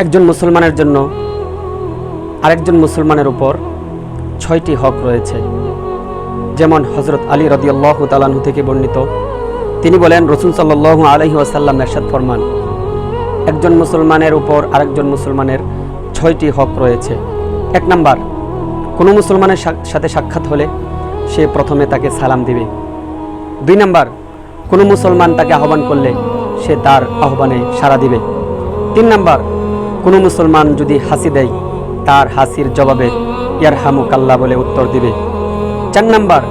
একজন মুসলমানের জন্য আরেকজন মুসলমানের উপর 6টি হক রয়েছে। যেমন হযরত আলী রাদিয়াল্লাহু তাআলা আনহু থেকে বর্ণিত, তিনি বলেন, রাসূল সাল্লাল্লাহু আলাইহি ওয়াসাল্লাম ইরশাদ ফরমান, একজন মুসলমানের উপর আরেকজন মুসলমানের 6টি হক রয়েছে। 1 নাম্বার, কোনো মুসলমানের সাথে সাক্ষাৎ হলে সে প্রথমে তাকে সালাম দিবে। 2 নাম্বার, কোনো মুসলমান তাকে আহ্বান করলে সে তার আহ্বানে সাড়া দিবে। 3 নাম্বার, কোনো মুসলমান যদি হাসি দেয় তার হাসির জবাবে ইয়ারহামুকাল্লাহ বলে উত্তর দিবে। 4 নাম্বার,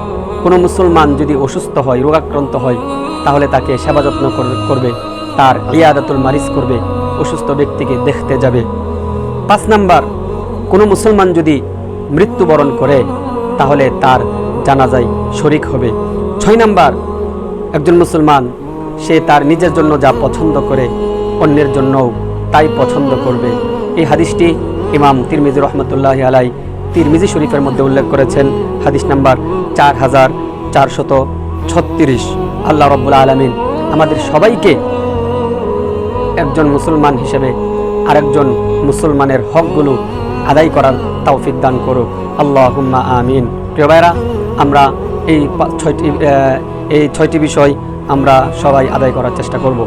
কোনো মুসলমান যদি অসুস্থ হয়, রোগাক্রান্ত হয়, তাহলে তাকে সেবা যত্ন করবে, তার ইয়াদাতুল মারিজ করবে, অসুস্থ ব্যক্তিকে দেখতে যাবে। 5 নাম্বার, কোনো মুসলমান যদি মৃত্যুবরণ করে তাহলে তার জানাজায় শরীক হবে। 6 নাম্বার, একজন মুসলমান সে তার নিজের জন্য যা পছন্দ করে অন্যের জন্যও তাই পছন্দ করবে। এই হাদিসটি ইমাম তিরমিজি রহমতুল্লাহি আলাইহি তিরমিজি শরীফের মধ্যে উল্লেখ করেছেন, হাদিস নাম্বার 4436। আল্লাহ রাব্বুল আলামিন আমাদের সবাইকে একজন মুসলমান হিসেবে আরেকজন মুসলমানের হকগুলো আদায় করার তৌফিক দান করুক। আল্লাহুম্মা আমিন। প্রিয় ভাইরা, আমরা এই 6টি বিষয় আমরা সবাই আদায় করার চেষ্টা করব।